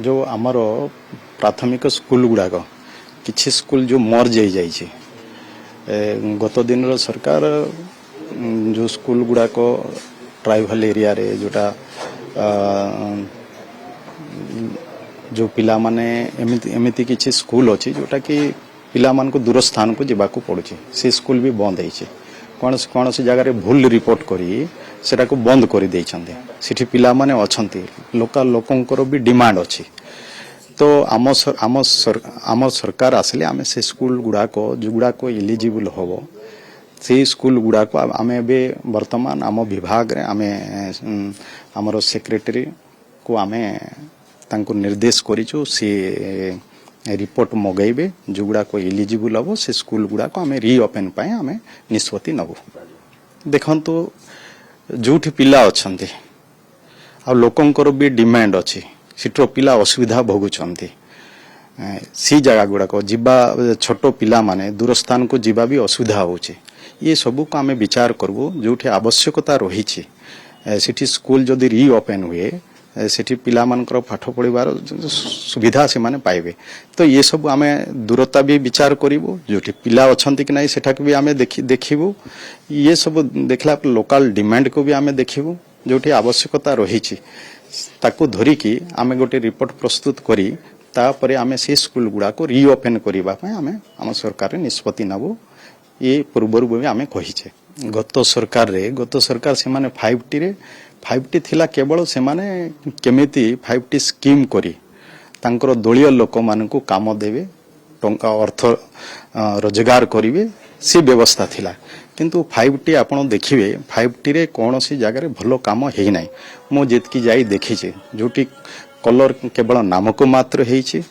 जो आमर प्राथमिक स्कूल गुड़ाक किसी स्कूल जो मर्ज हो जाइए गत दिन सरकार जो स्कूल गुड़ाक ट्राइबल एरिया रे जोटा जो पिला माने एमिति किछि स्कूल अच्छी जोटा कि पिला मान को दूर स्थान को जावाक पड़ुछि से स्कूल भी बंद होइछि कौन सी जगह रे भूल रिपोर्ट करी सेटा को बंद कर देइछन्ते सिठी पिला माने अछन्ति लोकल लोकंकर भी डिमांड अछि तो आम सरकार आसिले आमे से स्कूल गुड़ाक जोगुड़ाक एलिजिबल होबो से स्कूल गुड़ाक आमे बे वर्तमान आम विभाग रे आमे हमरो सेक्रेटरी को आमे तांको निर्देश करिछु से रिपोर्ट मगैबे जोगुड़ाक एलिजिबल होबो से स्कूल गुड़ाक आमे रीओपन पाए आमे निष्पत्ति नबो देखंतु जोठी पिला अछन्ते आ लोकंकर भी डिमांड अछि सिट्रो पिला असुविधा भोगुचंती सी जगह गुड़ाक जीवा छोट पिला माने दूर स्थान को जीवा भी असुविधा होचे ये सबू को आमे विचार करबो जोठी आवश्यकता रहिछि सिटी स्कूल जदि रीओपन हुए सेठी पिला मानकर पाठ पढ़िबार सुविधा से माने पाइबे तो ये सब आमे दूरता भी विचार करिवो जोठी पिला अछंती कि नै सेठा को भी आमे देखिबो ये सब देखला लोकल डिमांड को भी आमे देखिबो जोठी आवश्यकता रहिछि ताकू धरी कि आमे गोटे रिपोर्ट प्रस्तुत करी तापरे आमे से स्कूल गुड़ा को रीओपन करिबा पय आमे हम सरकार निष्पत्ति नबो ये पूर्वर भी आमे कहिछे गत सरकार से माने 5T रे 5T थिला केवल से माने केमिति 5T स्कीम करी तांकर दलीय लोक मानकू काम देवे टंका अर्थ रोजगार करिवे से व्यवस्था थिला किंतु 5T आपण देखिबे 5T रे कौन सी जगह रे भलो काम हेई नै मो जेतकी जाई देखिछे जोटी कलर केवल नामको मात्र हेइछे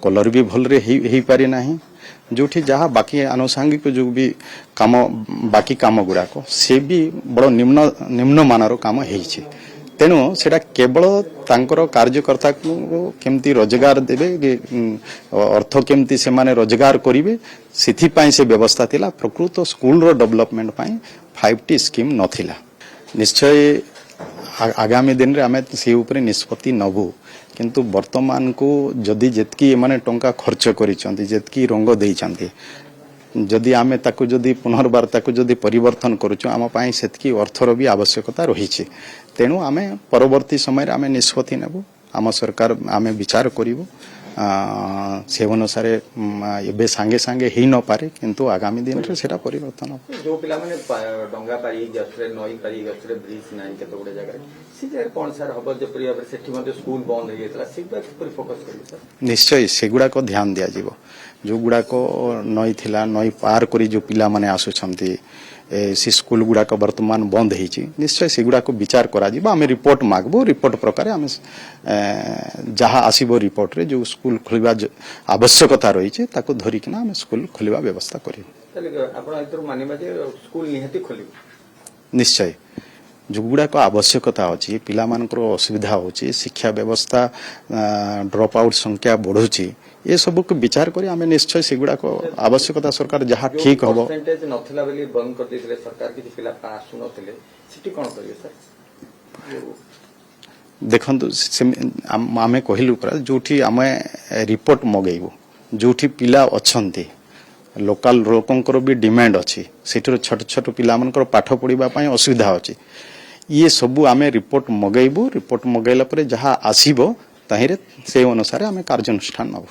कलर भी भल रे हेई पारि नाही जोठी जहाँ बाकी आनुषंगिक जो भी काम बाकी काम गुड़ाक से भी बड़ निम्न मानर काम हेइछे तेणु सेटा केवल तांकर कार्यकर्ता को केमती रोजगार देवे अर्थ केमती से माने रोजगार करिवे सिथि पई से व्यवस्था थिला प्रकृत स्कूल रो डेवलपमेंट पई 5T स्कीम नथिला निश्चय आगामी दिन रे आमे से ऊपर निष्पत्ति नबु किंतु वर्तमान को जदि जेतकी माने टंका खर्च करिसंती जेतकी रंग देइसंती जदि आमे ताकू जदि पुनर्बार ताकू जदि परिवर्तन करूछु आम पाई सेतकी अर्थर भी आवश्यकता रहिछि तेणु आमे परवर्ती समय आमे निष्पत्ति नेबु आम सरकार आमे विचार करिवु से अनुसार एबे सांगे सांगे ही न पारे किंतु आगामी दिन रे सेटा परिवर्तन हो जो पिला माने डंगा पारी गसरे नई पारी गसरे ब्रिज नाही केतो गुडे जगह सी जे कोन सर हबो जे परिया पर सेठी मध्ये स्कूल बंद हो गेतला सी पर फोकस करी सर निश्चय सेगुडा को ध्यान दिया जीवो जो गुडा को नई थिला नई पार करी जो पिला माने आसुछंती से स्कूल गुड़ाक वर्तमान बंद होइछि निश्चय सेगुड़ा को विचार करा जिबा आमे रिपोर्ट मागबो रिपोर्ट प्रकार आमे जहाँ आसीबो रिपोर्ट रे जो स्कूल खोलिबा आवश्यकता रहिछि ताको धरि किना आमे स्कूल खोलिबा व्यवस्था करिबो तले आपण इतर मानिबा जे स्कूल निहति खोलिबो निश्चय जो गुड़ाक आवश्यकता अछि पिला मानकर असुविधा होछि शिक्षा व्यवस्था ड्रॉप आउट संख्या बढ़ुछि ये सब को विचार करी आमे निश्चय सेगुड़ा को आवश्यकता सरकार जहाँ ठीक हबो परसेंटेज नथिला बेली बंद कर दिथिले सरकार कि पिला पास नथिले सिटी कोन करिवे सर देखंतु आमे कहिलु पर जोठी आमे रिपोर्ट मगैबो जोठी पिला अछंती लोकल लोकंकर भी डिमांड अछि सेठर छोट छोट पिला मानकर पाठ पढिबा पई असुविधा अछि ये सब आमे रिपोर्ट मगैबो रिपोर्ट मगैला पर जहाँ आसीबो ताहिरे से अनुसार आमे कार्यानुष्ठान नबो।